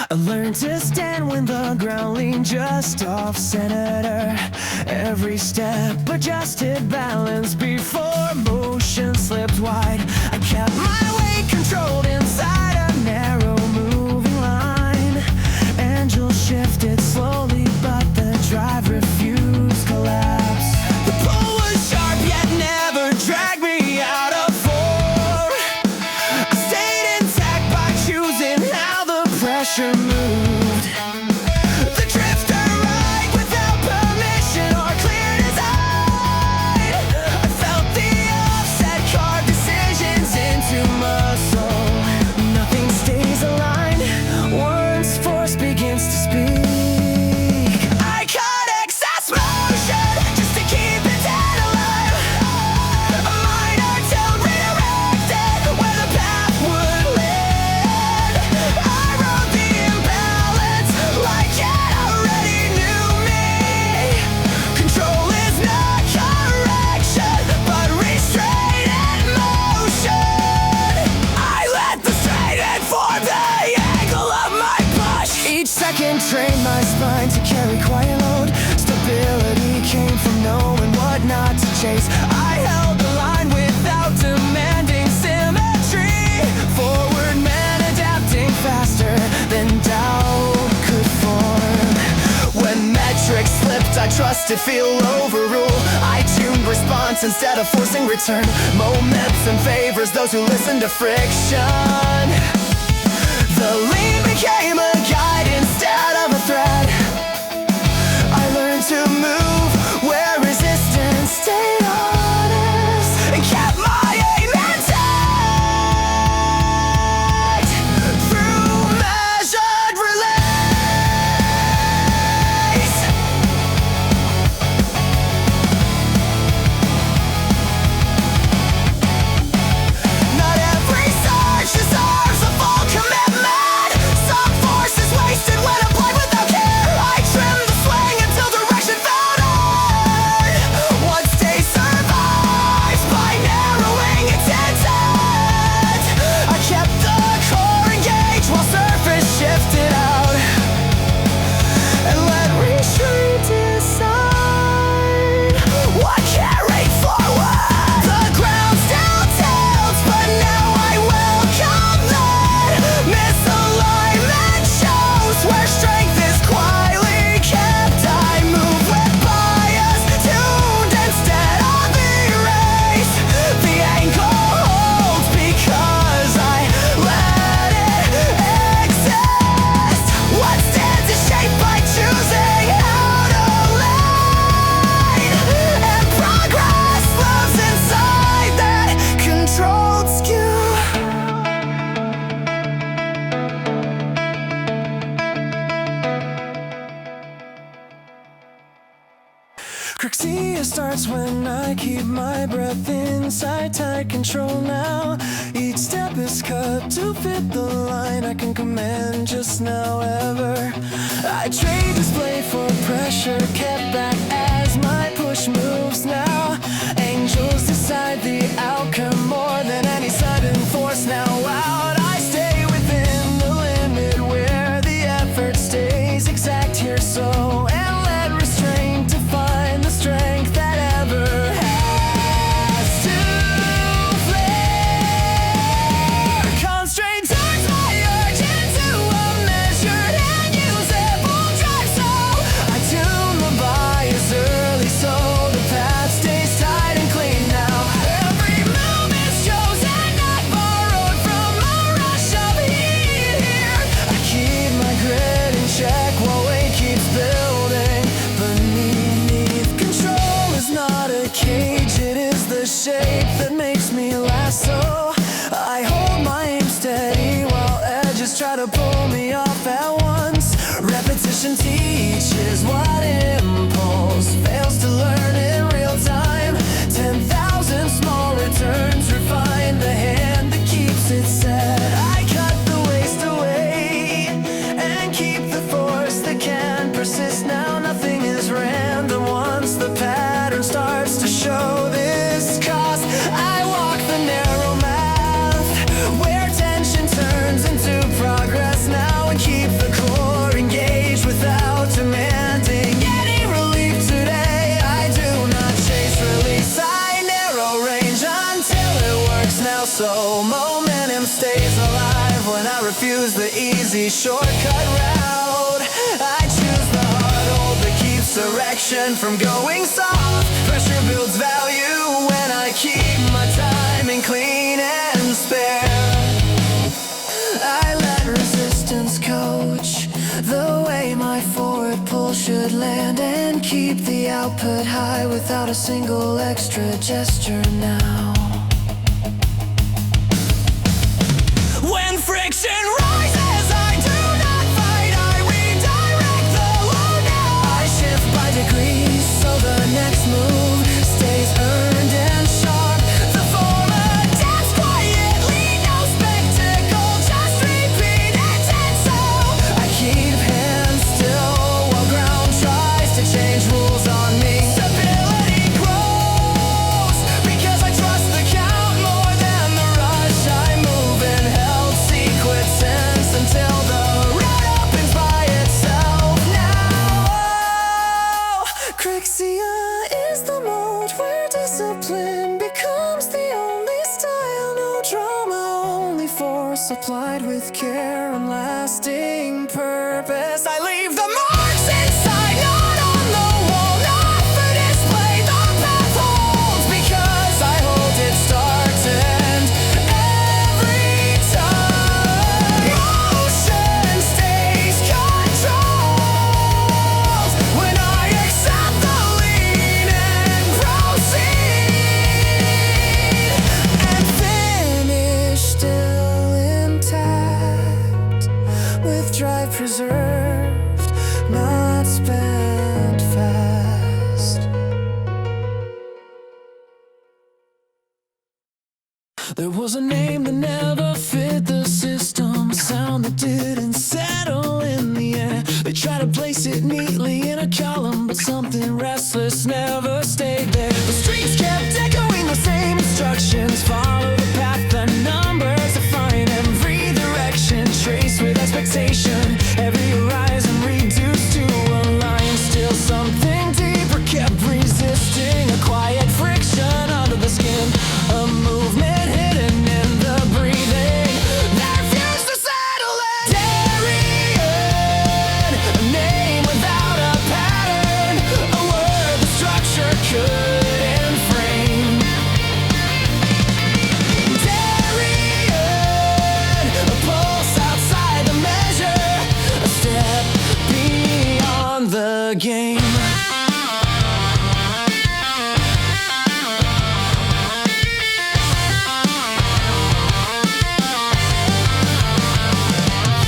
I learned to stand when the ground leaned just off center. Every step adjusted balance before motion slipped wide. I kept my weight controlled inside a narrow moving line. Angel shifted slowly, but the drive refused collapse. The pull was sharp yet never dragged me out of four. I stayed intact by choosing how the pressure moved. The drifter ride without permission or clear design. I felt the offset carve decisions into muscle. Nothing stays aligned once force begins to speak. I cut excess motion just to keep it dead alive. A minor tilt redirected where the path would land. I wrote the imbalance like it already knew me. Control is not correction, but restraint and motion. I let the strain inform the angle of my push. Each second trained my spine to carry quiet load. Stability came from knowing what not to chase. I held the line without demanding symmetry. Forward man adapting faster than doubt could form. When metrics slipped, I trusted feel overrule. I tuned response instead of forcing return. Momentum favors those who listen to friction. The lean became a guide instead of a threat. I learned to move where resistance stayed honest and kept my aim intact through measured release. Not every surge deserves a full commitment. Some force is wasted when applied without care. I trimmed the swing until direction found earn. One stay survives by narrowing its intent. I kept the core engaged while surface shifted out and let restraint decide what carried forward. The ground still tilts, but now I welcome that misalignment shows where strength is quietly kept. I move with bias tuned instead of erased. The angle holds because I let it exist. What stands is shaped by choosing how to lead, and progress lives inside that controlled skew. KREXIA starts when I keep my breath inside tight control now. Each step is cut to fit the line I can command just now ever. I trade display for pressure, kept back as my push moves now. Angels decide the outcome more than any sudden force now out. I stay within the limit where the effort stays exact here so, and let restraint define the strength that ever has to flare. Constraint turns my urge into a measured and usable drive, so I tune the bias early so the path stays tight and clean now. Every move is chosen, not borrowed from a rush of heat here. I keep my grit in check while weight keeps building beneath. Control is not a cage, it is the shape that makes me lasso. I hold my aim steady while edges try to pull me off at once. Repetition teaches what impulse fails to learn in real time. 10,000 small returns refine the hand that keeps it set. I cut the waste away and keep the force that can persist now. Nothing is random once the pattern starts to show this cost. I walk the narrow math where tension turns into progress now and keep the easy shortcut route. I choose the hard hold that keeps direction from going soft. Pressure builds value when I keep my timing clean and spare. I let resistance coach the way my forward pull should land, and keep the output high without a single extra gesture now. When friction rises, I do not fight, I redirect the load now. I shift by degrees so the next move stays earned and sharp. The form adapts quietly, no spectacle, just repeat intent. So I keep hands still while ground tries to change rules on me. Stability grows because I trust the count more than the rush. I move in held sequence until the road opens by itself now. KREXIA is the mode where discipline becomes the only style. No drama, only force applied with care and lasting purpose. I leave the marks inside, not on the wall, not for display. The path holds because I hold it start to end every time. Motion stays controlled when I accept the lean and proceed, and finish still intact with drive preserved, not spent fast. There was a name that never fit the system, a sound that didn't settle in the air. They tried to place it neatly in a column, but something restless never stayed there. The streets kept echoing the same instructions. Follow the path the numbers define, every direction traced with expectation, every horizon reduced to a line. Still something deeper kept resisting, a quiet friction under the skin, a movement hidden in the breathing that refused to settle in. Darian, a name without a pattern, a word the structure couldn't frame. Darian, a pulse outside the measure, a step beyond the game.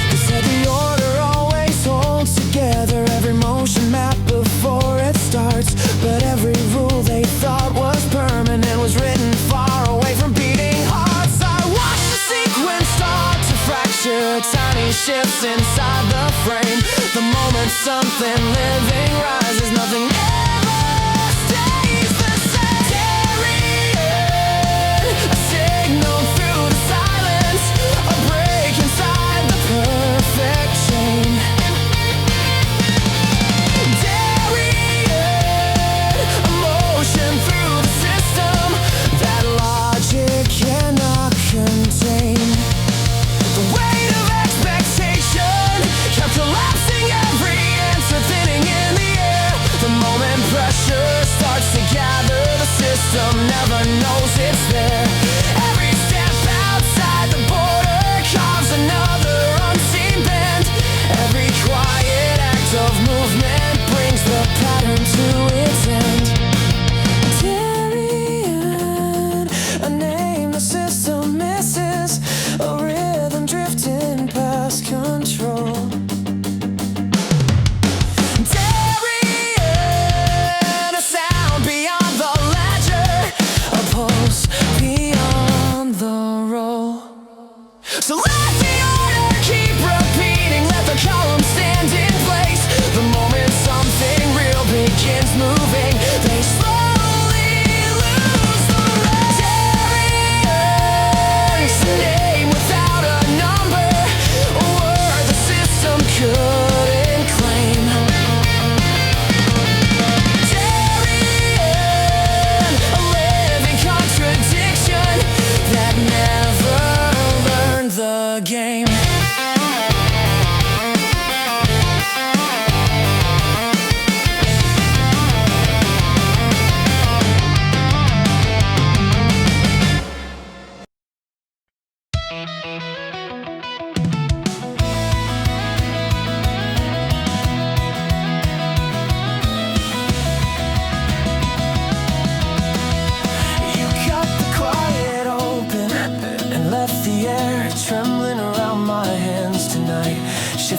They said the order always holds together, every motion map before it starts. But every rule they thought was permanent was written far away from beating hearts. I watched the sequence start to fracture, tiny shifts inside the frame. The moment something living rises, nothing ever stays the same. Darian, a signal through the silence, a break inside the perfect chain. Darian, a motion through the system that logic cannot contain. The weight of expectation kept collapsing, every answer thinning in the air. The moment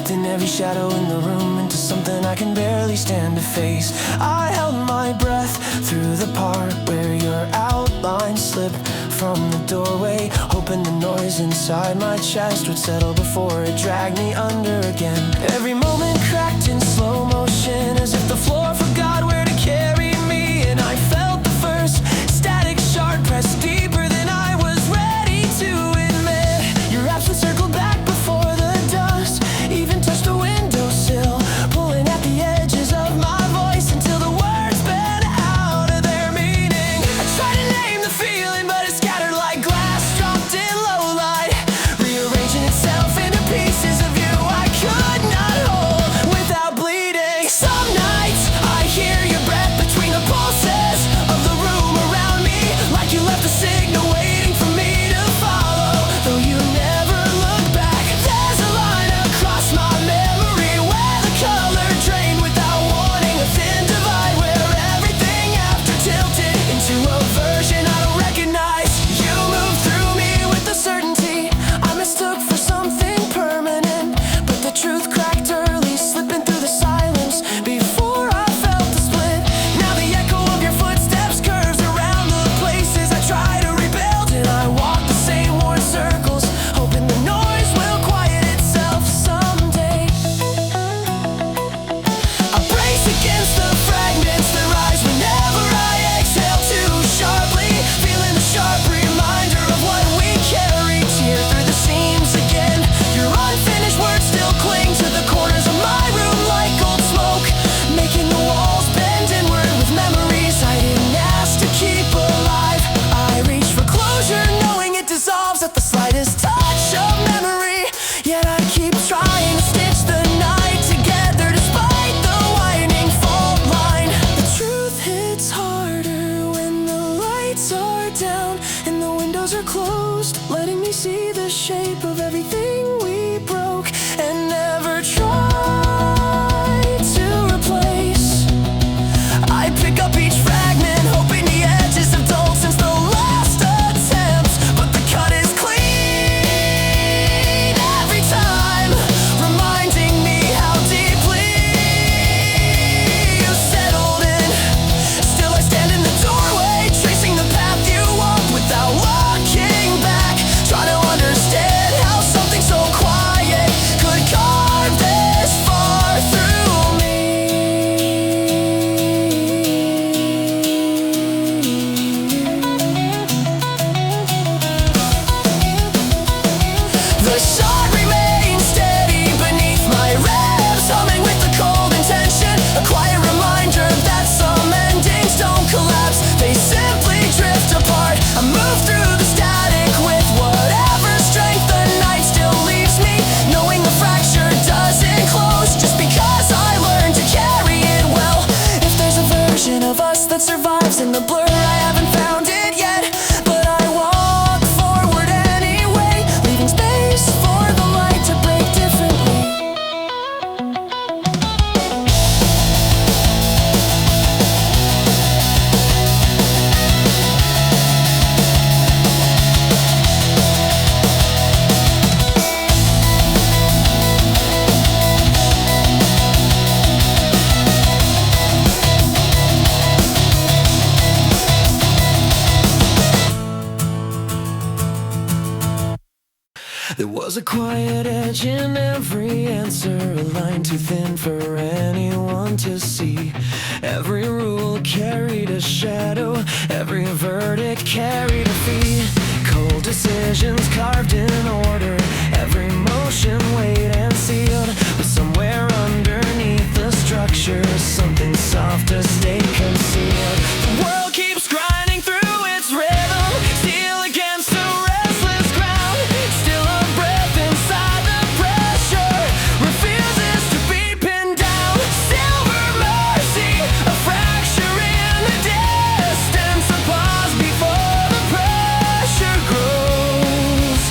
crafting every shadow in the room into something I can barely stand to face. I held my breath through the part where your outline slipped from the doorway, hoping the noise inside my chest would settle before it dragged me under again. Every moment cracked in slow motion, as if the floor forgot where to carry me. And I felt the first static shard press deeper than I was ready to admit. Your absence circled back before the dust even touched the windowsill, pulling at the edges of my voice until the words sped out of their meaning. I tried to name the feeling, but it scattered like glass dropped in low light, rearranging itself into pieces of you I could not hold without bleeding. Some nights I hear your breath between the pulses of the room around me, like you left a signal waiting for me to follow, though you never look back. There's a line across my memory where the color drained without warning, a thin divide where everything after tilted into a version I don't recognize. You moved through me with the certainty I mistook for something permanent, but the truth cracked early, slipping through the silence before I felt the split. Now the echo of your footsteps curves around the places I try to rebuild, and I walk the same worn circles, hoping the noise will quiet itself someday. I brace against the fragments that rise whenever I exhale too sharply, feeling the sharp reminder of what we carry, tear through the seams again. Your unfinished words still cling to the corners of my room like old smoke, making the walls bend inward with memories I didn't ask to keep alive. I reach for closure knowing it dissolves at the slightest touch of memory, yet I keep trying to stitch the night together despite the winding fault line. The truth hits harder when the lights are down and the windows are closed, letting me see the shape of everything we broke and never tried to replace. I pick up each fragment, hoping the edges have dulled since the last attempt, but the cut is clean every time, reminding me how deeply you settled in. Still I stand in the doorway, tracing the path you walked without looking back, trying to understand how something so quiet could carve this far through me. The shot remains steady beneath my ribs, humming with the cold intention, a quiet reminder that some endings don't collapse, they simply drift apart. I move through the static with whatever strength the night still leaves me, knowing the fracture doesn't close just because I learned to carry it well. If there's a version of us that survives in the blur, I haven't found it yet, but I walk forward anyway, leaving space for the light to break differently. There was a quiet edge in every answer, a line too thin for anyone to see. Every rule carried a shadow, every verdict carried a fee. Cold decisions carved in order, every motion weighed and sealed. But somewhere underneath the structure, something softer stayed concealed. The world keeps grinding through its rhythm, steel against the restless ground. Still a breath inside the pressure, refuses to be pinned down. Silver mercy, a fracture in the distance, a pause before the pressure grows.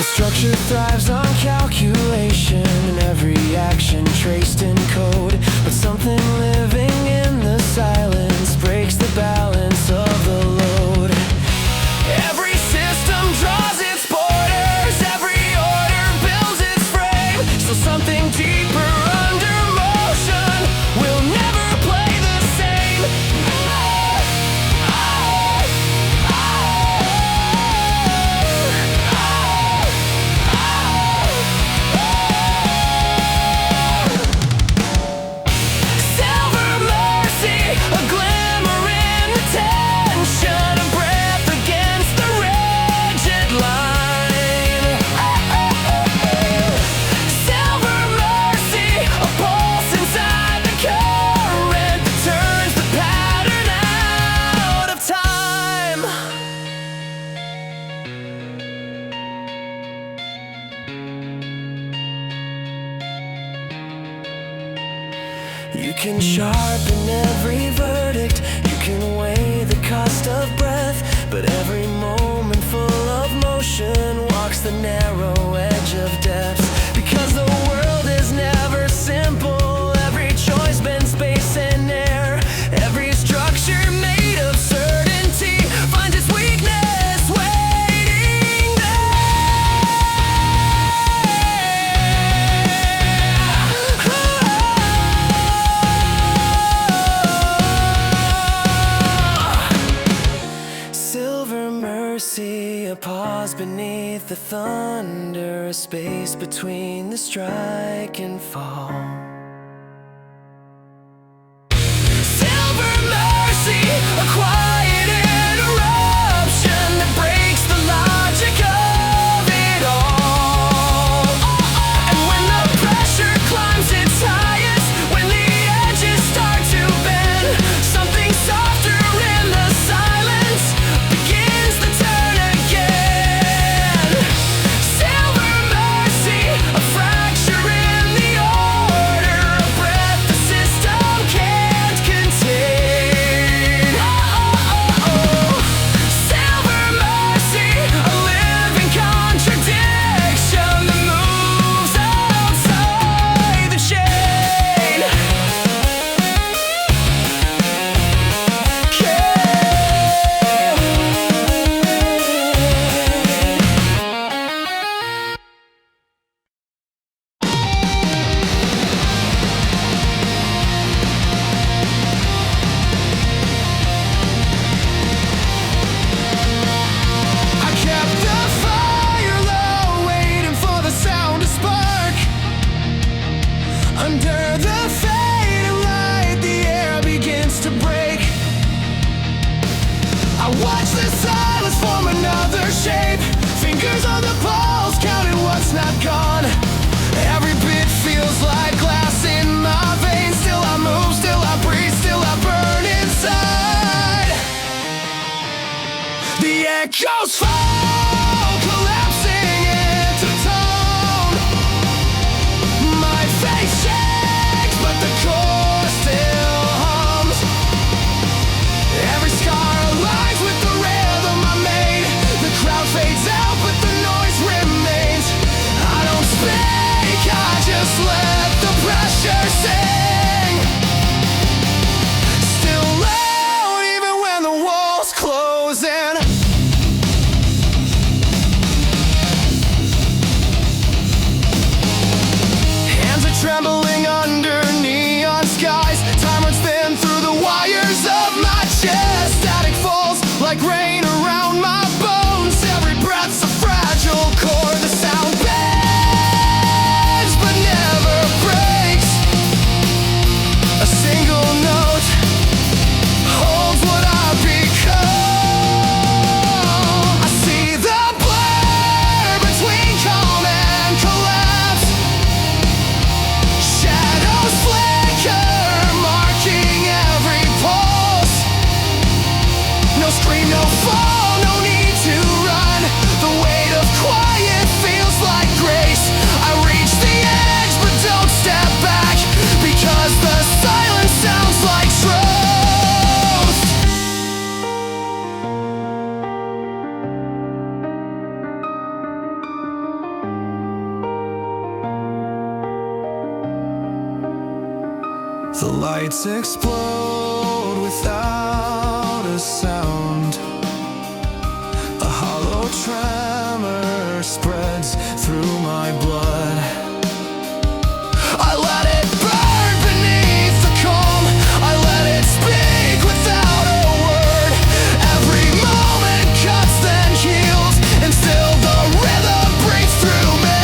The structure thrives on calculation and every action traced in code. But something living in the silence breaks the balance of the load. Every system draws its borders, every order builds its frame. So something deeper under motion will never play the same. Silver mercy, a glimmer in the tension, a breath against the rigid line. Silver mercy, a pulse inside the current that turns the pattern out of time. You can sharpen every verdict, you can weigh the cost of breath, but every moment full of motion walks the narrow edge of depth. Because the world is never simple, every choice bends space and air. Every structure made of certainty finds its weakness waiting there. Silver mercy, a pause beneath the thunder, a space between the strike and fall. Silver mercy, a quiet interruption that breaks the logic of it all. And when the pressure climbs its highest, when the edges start to bend, something softer in the silence begins the turn again. Silver mercy, a fracture in the order, a breath the system can't contain. Silver mercy, a living contradiction that moves outside the chain. I kept the fire low, waiting for the sound to spark. Under the fading light, the air begins to break. I watch the silence form another shape. Fingers on the pulse, counting what's not gone. Every bit feels like glass in my veins. Still I move, still I breathe, still I burn inside. The echoes fall, collapsing into tone. My face shakes, but the core still hums. Every scar aligns with the rhythm I made. The crowd fades out, but the noise remains. I don't speak, I just let the pressure sing. Still loud even when the walls close in. The lights explode without a sound. A hollow tremor spreads through my blood. I let it burn beneath the calm. I let it speak without a word. Every moment cuts then heals, and still the rhythm breathes through me.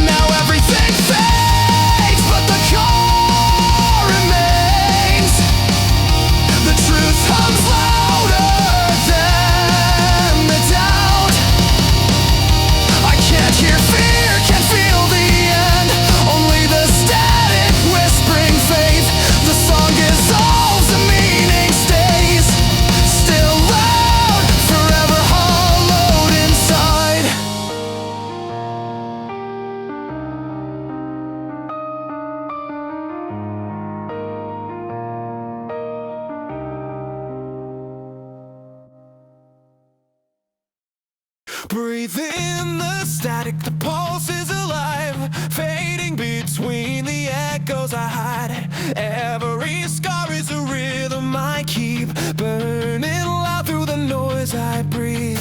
Now everything fades, but the core remains. The truth hums louder than the doubt. I can't hear fear, can't feel the end. Only the static whispering faith. The song dissolves, the meaning stays. Still loud, forever hollowed inside. Breathe in the static, the pulse is alive, fading between the echoes I hide. Every scar is a rhythm I keep, burning loud through the noise I breathe.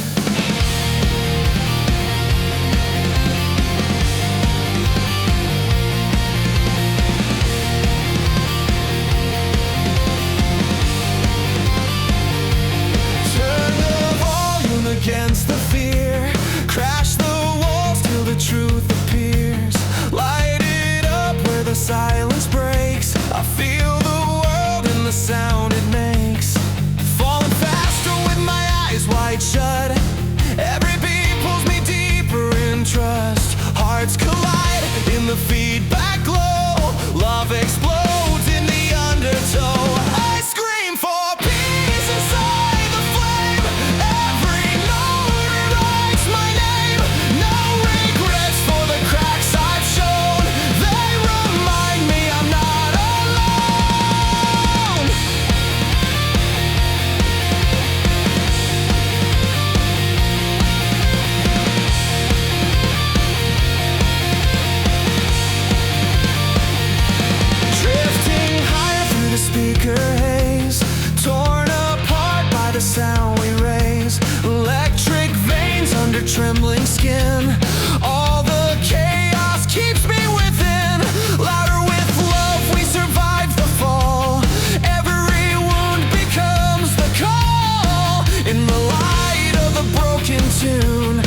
Turn the volume against the fear, crash the walls till the truth appears. Light it up where the silence breaks. I feel the world and the sound it makes. Falling faster with my eyes wide shut. Every beat pulls me deeper in trust. Hearts collide in the feedback glow. Love explodes in the undertow. I scream for peace inside the flame. Every note rewrites my name. No regrets for the cracks I've shown. They remind me I'm not alone. Drifting higher through the speaker haze, torn apart by the sound we raise. Electric veins under trembling skin. All the chaos keeps me within. Louder with love, we survive the fall. Every wound becomes the call. In the light of the broken tune,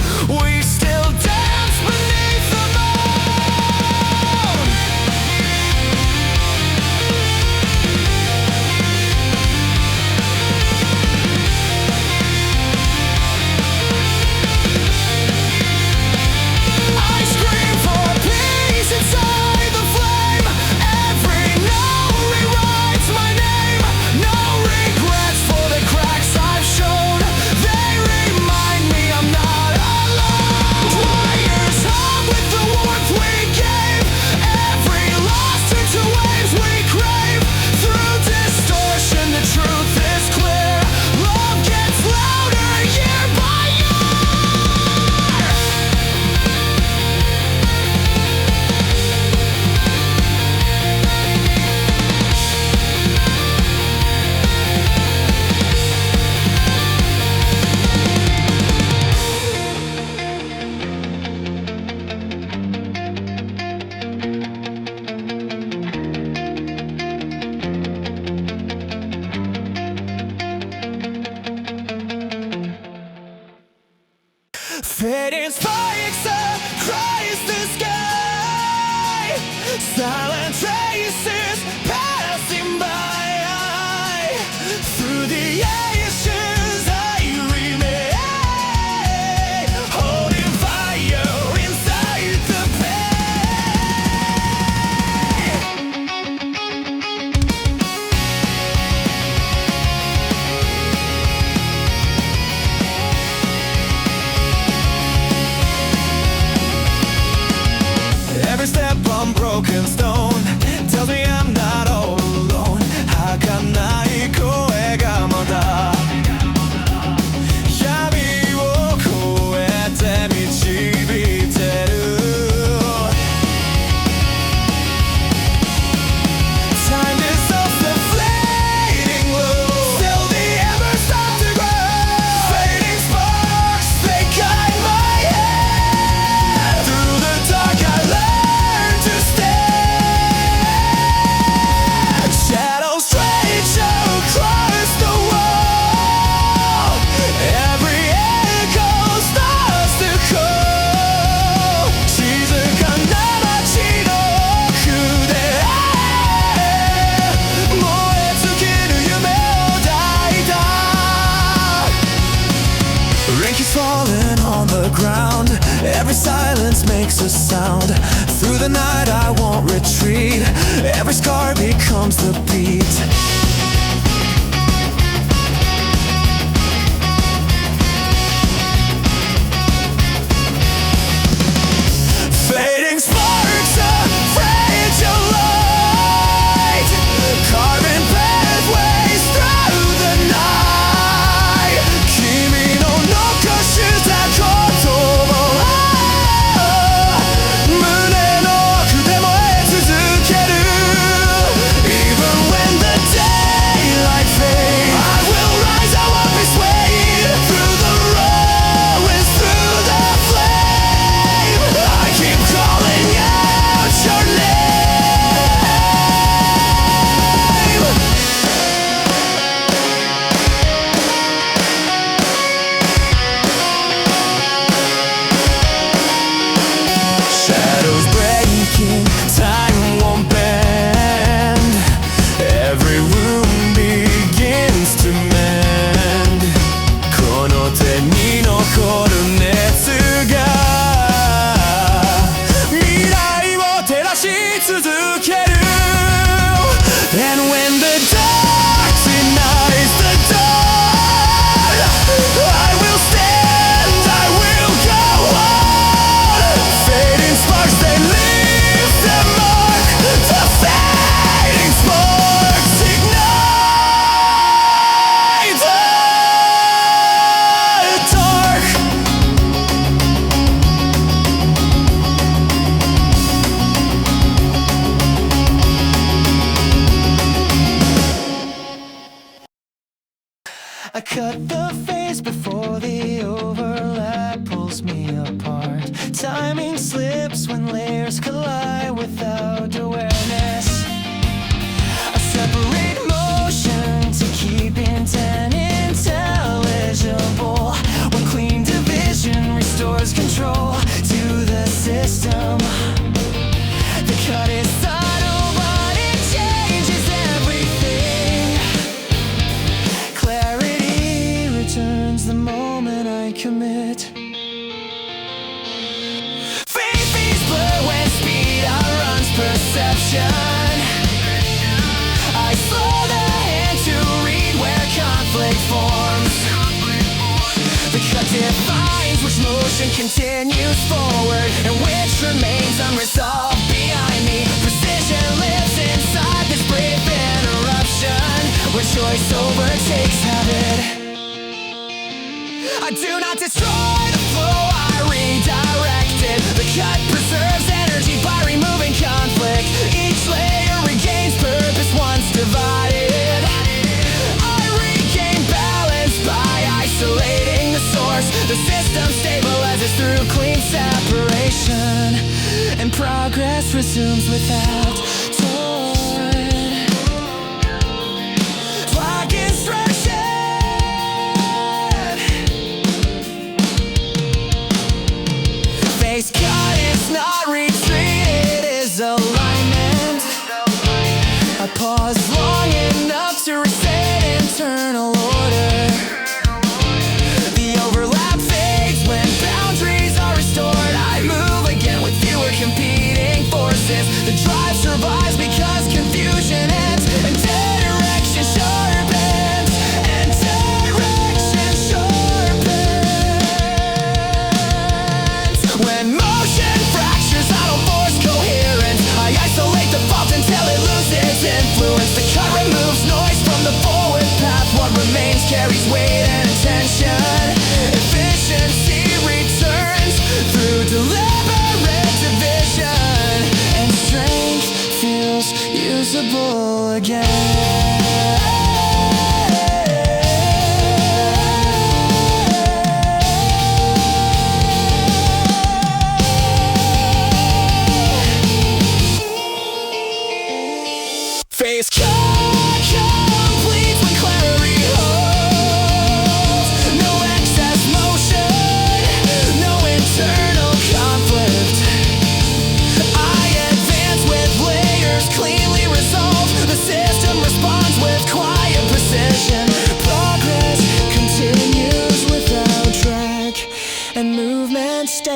we still dance beneath the moon. I scream for peace inside the flame. Every note rewrites my name. No regrets for the cracks I've shown. They remind me I'm not alone. Wires hum with the warmth we gave. Every loss turns to waves we crave. Through distortion, the truth is clear. Love gets louder year by year. Fading spikes across the sky. Silent traces passing by. Through the ashes I remain, holding fire inside the Every step on broken stone. Rain keeps falling on the ground. Every silence makes a sound. Through the night I won't retreat. Every scar becomes the beat. Fading sparks of fragile light, carving pathways through the night. Kimi no nokoshita kotoba, mune no oku de moe tsuzukeru. Even when the daylight fades, I will rise, I won't be swayed. Through the ruins, through the flame, I keep calling out your name. Shadows breaking, time won't bend. Every wound begins to mend. この手に残る熱が未来を照らし続ける。And when the dark denies the dawn, I will stand, I will go on. Fading sparks, they leave their mark. The fading sparks ignite the dark. I cut the face before the overlap pulls me apart. Timing slips when layers collide without awareness. I separate motion to keep intent intelligible. When clean division restores control to the system. The cut is subtle, but it changes everything. Clarity returns the moment I commit. Faith is blur when speed outruns perception. I slow the hand to read where conflict forms. The cut defines which motion continues forward and which remains unresolved behind me. Precision lives inside this brief interruption where choice overtakes habit. I do not destroy the flow, I redirect it. The cut preserves energy by removing conflict. Each layer regains purpose once divided. I regain balance by isolating the source. The system stabilizes through clean separation, and progress resumes without torn. Like instruction. Face cut is not retreat, it is alignment. I pause long enough to reset internal order. The overlap fades when boundaries are restored. I move again with fewer competing forces. The drive survives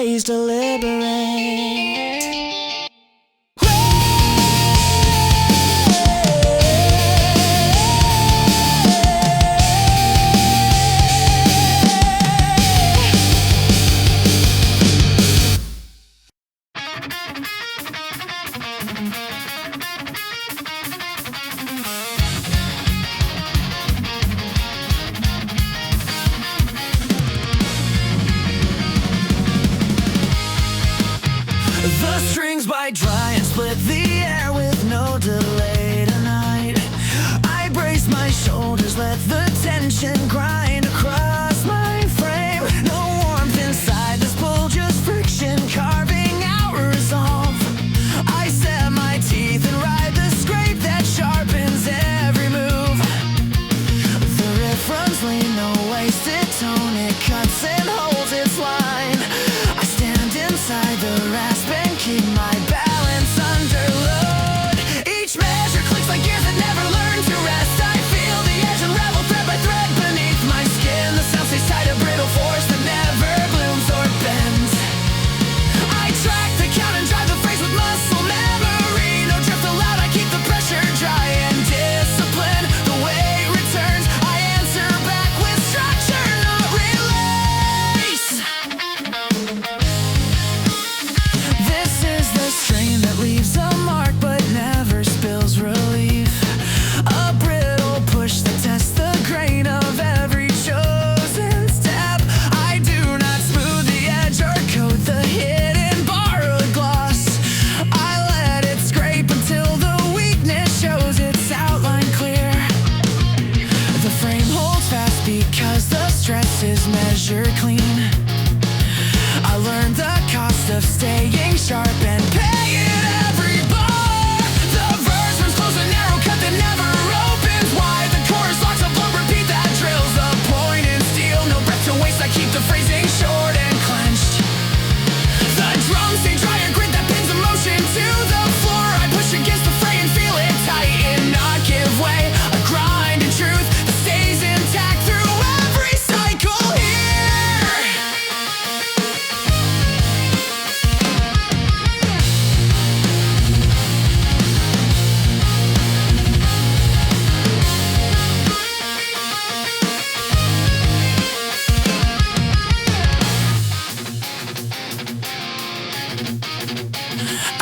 ways to liberate. The strings bite dry and split the air with no delay tonight. I brace my shoulders, let the tension grind across my frame. No warmth inside this pull, just friction carving out resolve. I set my teeth and ride the scrape that sharpens every move. The riff runs lean, no wasted tone, it cuts and holds its line. I stand inside the rasp and keep my balance under load. Each measure clicks like gears that never learn to rest. I feel the edge unravel thread by thread beneath my skin. The sound stays tight, a brittle force that never blooms or bends. I track the count and drive the phrase with muscle memory. No drift allowed, I keep the pressure dry and discipline. The weight returns, I answer back with structure, not release. This is the strain that leaves a mark but never spills relief. A brittle push that tests the grain of every chosen step. I do not smooth the edge or coat the hidden borrowed gloss. I let it scrape until the weakness shows its outline clear. The frame holds fast because the stress is measured clean. I learned the cost of staying sharp and pay it every bar. The verse runs close, a narrow cut that never opens wide. The chorus locks a blow, repeat that drills the point in steel. No breath to waste, I keep the phrasing short and clenched. The drums stay dry, a grid that pins emotion to the floor. I push against the fray and feel it tighten, not give way. A grind in truth that stays intact through every cycle here.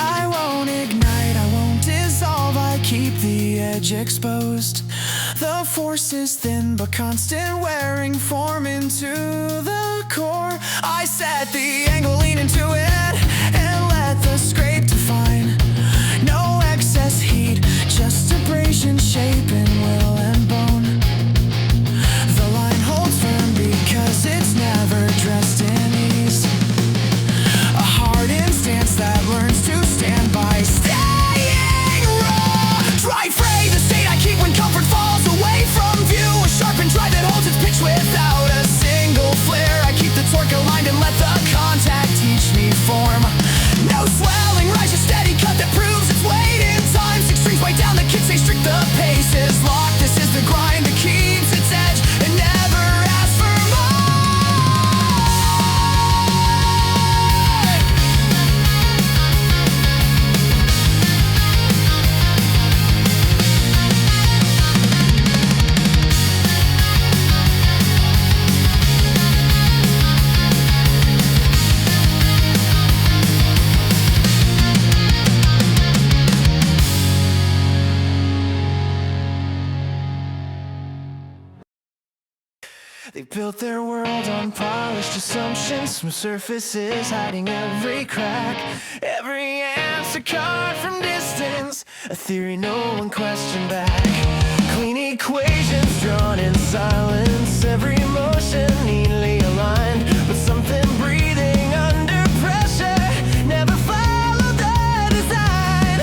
I won't ignite, I won't dissolve, I keep the edge exposed. The force is thin but constant, wearing form into the core. I set the angle, lean into it, and let the scrape define. No excess heat, just abrasion, shape in will and bone. The line holds firm because it's never dressed in ease. A hardened stance that learns to stand by staying raw. Dry fray, the state I keep when comfort falls away from view. A sharpened drive that holds its pitch without a single flare. I keep the torque aligned and let the contact teach me form. No swelling, rise a steady cut that proves its weight in time. Six strings way down, the kids say strict, the pace is locked. This is the grind that keeps its edge and never asks for more. They built their world on polished assumptions, smooth surfaces hiding every crack, every answer card from distance, a theory no one questioned back. Clean equations drawn in silence, every motion neatly aligned, but something breathing under pressure never followed the design.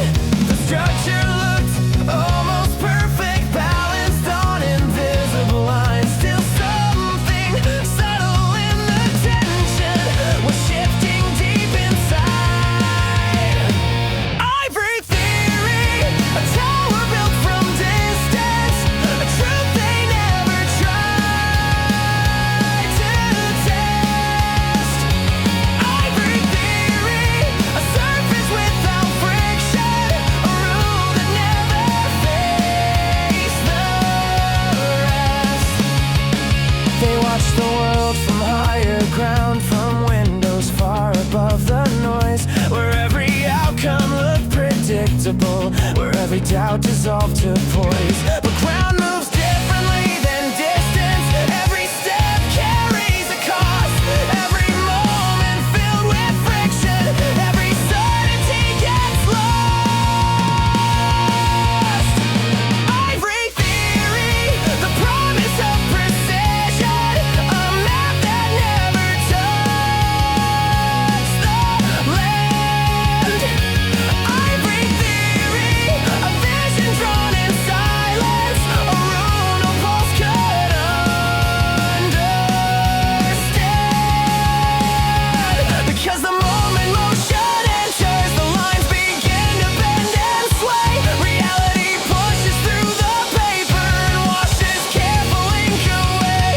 The structure looked almost perfect, balanced on invisible lines. Still something subtle in the tension was shifting deep inside. Ivory Theory, a tower built from distance, a truth they never tried. resolve to poise. But ground moves differently than distance. Every step carries a cost. Every moment filled with friction. Every certainty gets lost. Ivory Theory, the promise of precision. A map that never touched the land. Ivory Theory, a vision drawn in silence. A rune no pulse could understand. Because the moment motion enters, the lines begin to bend and sway. Reality pushes through the paper and washes careful ink away.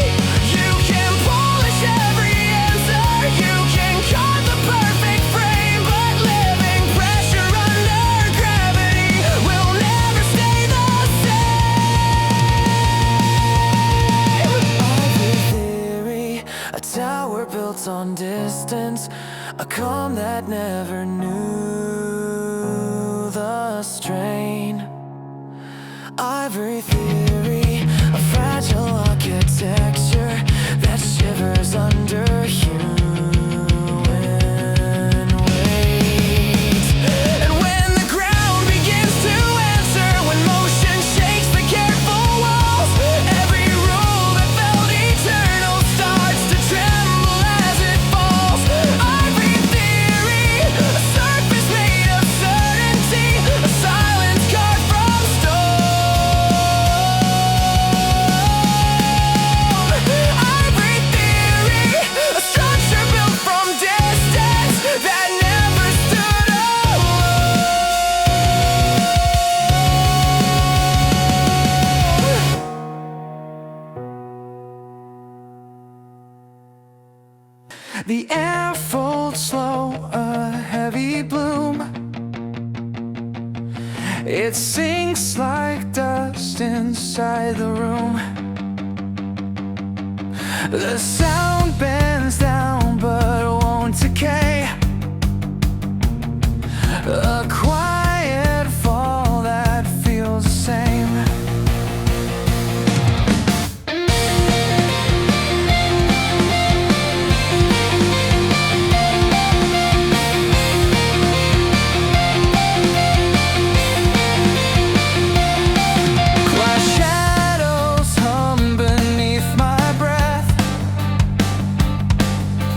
You can polish every answer, you can carve the perfect frame, but living pressure under gravity will never stay the same. Ivory Theory, a tower built on distance, a calm that never knew the strain. Ivory Theory, a fragile architecture that shivers under human weight. And when the ground begins to answer, when motion shakes the careful walls, every rule that felt eternal starts to tremble as it falls. Ivory Theory, a surface made of certainty, a silence carved from stone. Ivory Theory, a structure built from distance that never stood alone. The air folds slow, a heavy bloom. It sinks like dust inside the room. The sound bends down but won't decay. A quiet fall that feels the same. Glass shadows hum beneath my breath.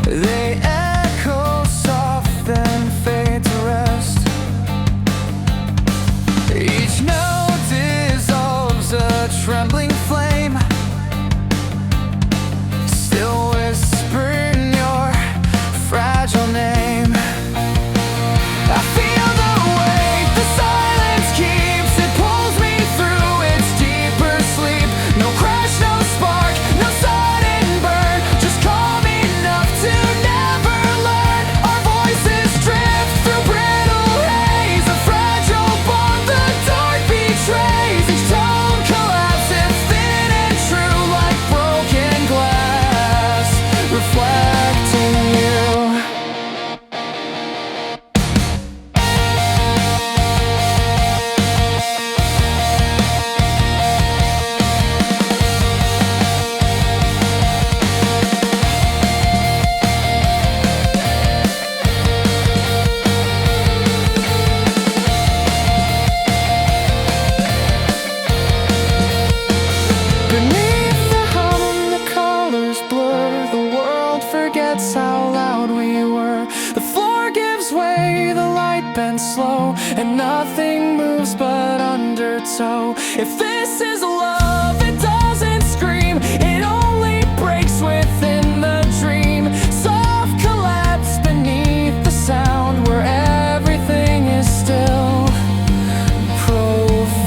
They echo soft then fade to rest. Each note dissolves a trembling flame, still whispering your fragile name. I feel the weight the silence keeps. It pulls me through its deeper sleep. No crash, no spark, no sudden burn, just calm enough to never learn. Our voices drift through brittle haze, a fragile bond the dark betrays. Each tone collapses thin and true, like broken glass, reflecting you. Beneath the hum, the colors blur. The world forgets how loud we were. The floor gives way, the light bends slow, and nothing moves but undertow. If this is love, it doesn't scream, it only breaks within the dream. Soft collapse beneath the sound, where everything is still profound.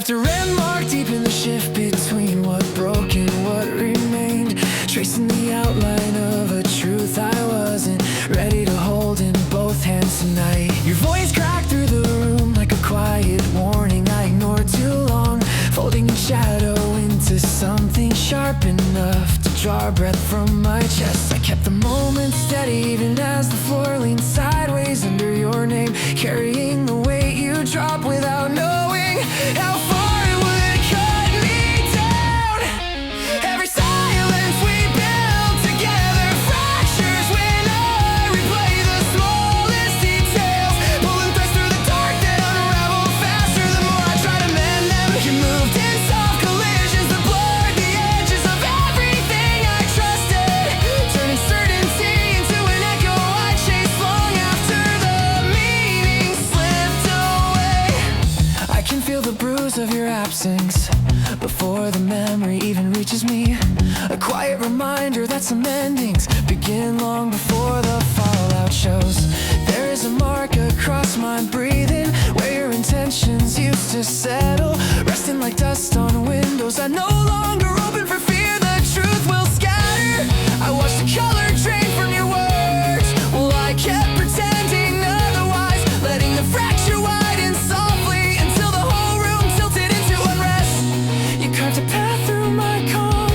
left a Rendmark deep in the shift between what broke and what remained, tracing the outline of a truth I wasn't ready to hold in both hands tonight. Your voice cracked through the room like a quiet warning I ignored too long, folding each shadow into something sharp enough to draw a breath from my chest. I kept the moment steady even as the floor leaned sideways under your name, carrying the weight you dropped without knowing how far it would cut me down. Every silence we built together fractures when I replay the smallest details, pulling threads through the dark that unravel faster the more I try to mend them. You moved in soft collisions that blurred the edges of everything I trusted, turning certainty into an echo I chased long after the meaning slipped away. I can feel the bruise of your absence before the memory even reaches me, a quiet reminder that some endings begin long before the fallout shows. There is a mark across my breathing where your intentions used to settle, resting like dust on windows that no longer open for fear the truth will scatter. I watched the color drain from your words while I kept pretending otherwise, letting the fracture widen softly until the whole room tilted into unrest. You carved a path through my calm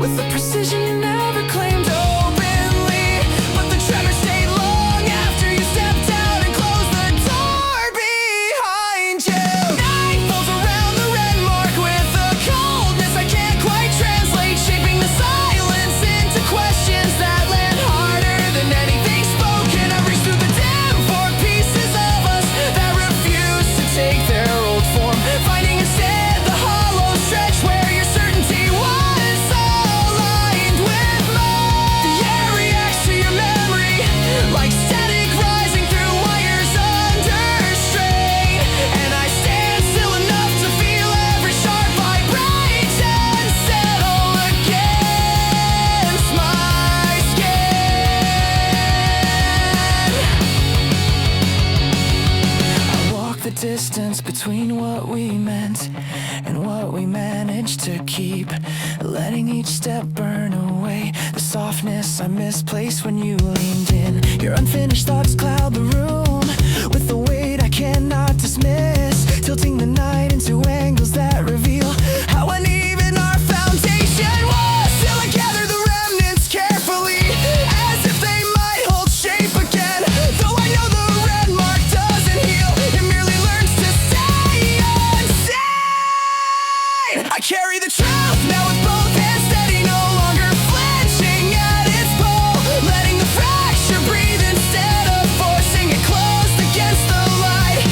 with the precision you never claimed openly, but the tremor stayed long after you stepped out and closed the door behind you. Night falls around the Rendmark with a coldness I can't quite translate, shaping the silence into questions that land harder than anything spoken. I reached through the dim for pieces of us that refuse to take their old form, finding instead the hollow stretch where your certainty was aligned with mine. The air reacts to your memory like static rising through wires under strain, and I stand still enough to feel every sharp vibration settle against my skin. I walk the distance between what we meant and what we managed to keep, letting each step burn away the softness I misplaced when you leaned in. Your unfinished thoughts cloud the room with the weight I cannot dismiss, tilting the night into angles that reveal how uneven our foundation was. Still I gather the remnants carefully as if they might hold shape again, though I know the Rendmark doesn't heal, it merely learns to stay unseen. I carry the truth now with both hands steady, no longer flinching at its pull, letting the fracture breathe instead of forcing it closed against the light.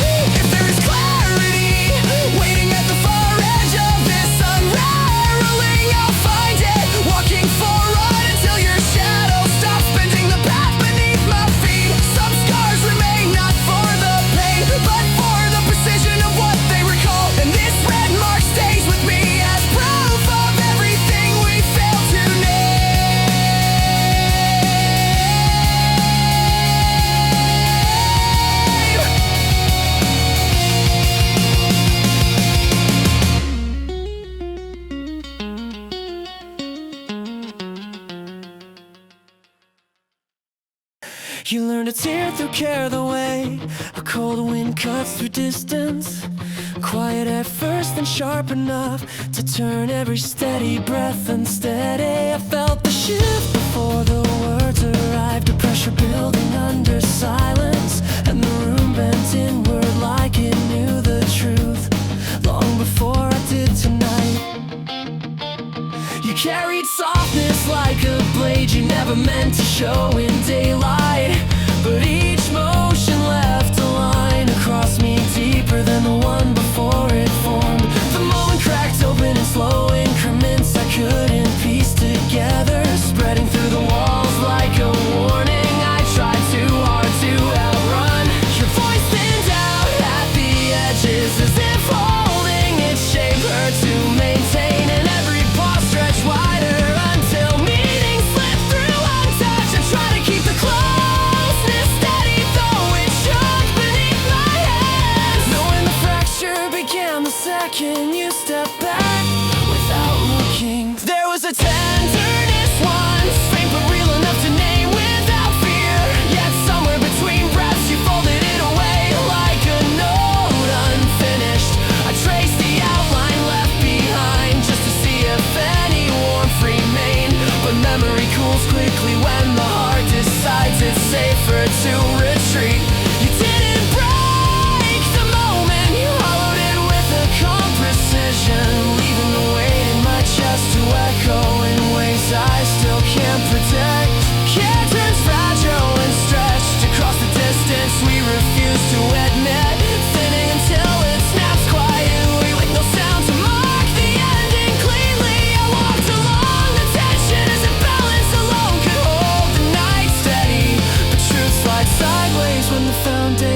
If there is clarity waiting at the far edge of this unraveling, I'll find it, walking forward until your shadow stops bending the path beneath my feet. Some scars remain not for the pain but for the precision of what they recall, and this Rendmark stays with me as proof of everything we failed to name. You learn to tear through care the way a cold wind cuts through distance, quiet at first and sharp enough to turn every steady breath unsteady. I felt the shift before the words arrived, a pressure building under silence, and the room bent inward like it knew the truth long before I did tonight. You carried softness like a blade you never meant to show in daylight, but each motion left a line across me deeper than the one before it formed. The moment cracked open in slow increments I couldn't piece together, spreading through the walls like a warning I tried too hard to outrun. Your voice thinned out at the edges as if holding its shape hurt to maintain, and every pause stretched wider until meaning slipped through untouched. I try to keep the close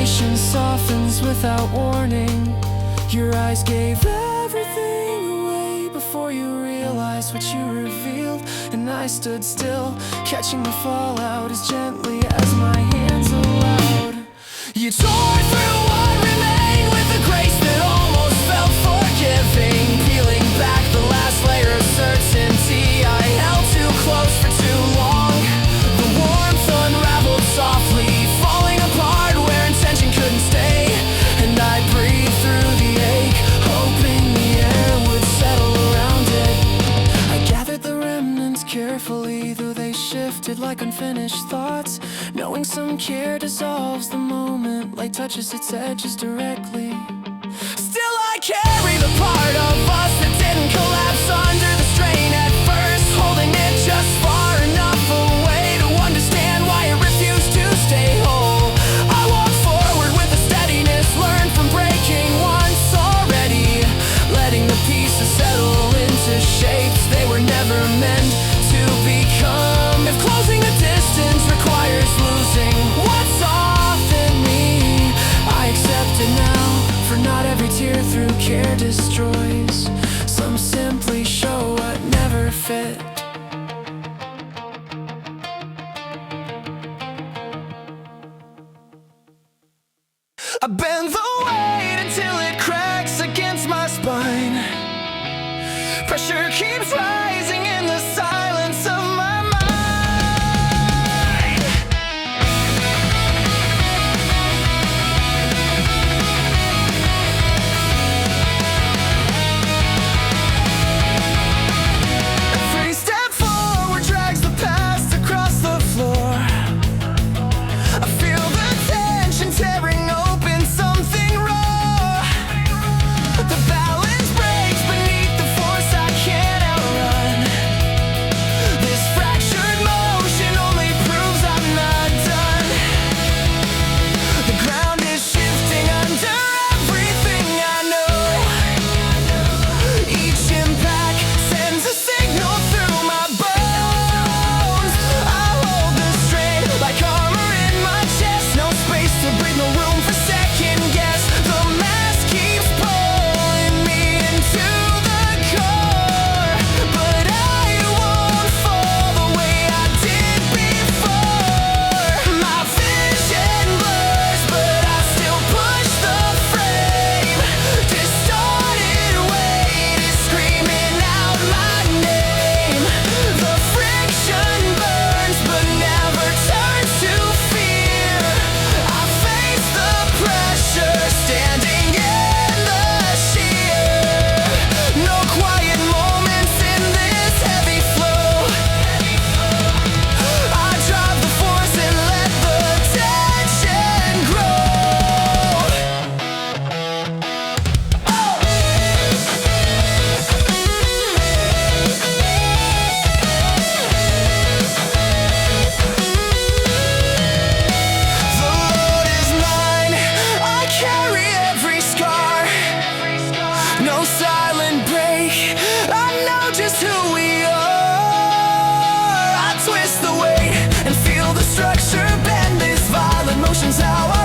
Imagination softens without warning. Your eyes gave everything away before you realized what you revealed. And I stood still, catching the fallout as gently as my hands allowed. You tore through what remained with a grace that almost felt forgiving. Peeling back the last layer of certainty I held too close for too long. The warmth unraveled softly, falling apart where intention couldn't stay. And I breathed through the ache, hoping the air would settle around it. I gathered the remnants carefully, though they shifted like unfinished thoughts. Knowing some care dissolves the moment, light touches its edges directly. Still I carry the part of us that didn't collapse under the strain at first, holding it just far enough away to understand why it refused to stay whole. I walk forward with a steadiness learned from breaking once already, letting the pieces settle into shapes they were never meant to become. If closing the distance requires losing what's off in me, I accept it now, for not every tear through care destroys. Some simply show what never fit. I bend the weight until it cracks against my spine. Pressure keeps rising in the silence of my mind. Every step forward drags the past across the floor. I feel the tension tearing open something raw. The balance breaks beneath the force I can't outrun. This fractured motion only proves I'm not done. The ground is shifting under everything I know. Each impact sends a signal through my bones. I hold the strain like armor in my chest. No space to breathe, no room for second guess. The mask keeps pulling me into the core, but I won't fall the way I did before. My vision blurs, but I still push the frame. Distorted weight is screaming out my name. The friction burns, but never turns to fear. I face the pressure, standing in the sheer. No quiet moments in this heavy flow. I drive the force and let the tension grow. The load is mine, I carry every scar. No silent break, I know just who we are. I twist the weight and feel the structure bend. This violent motion's how I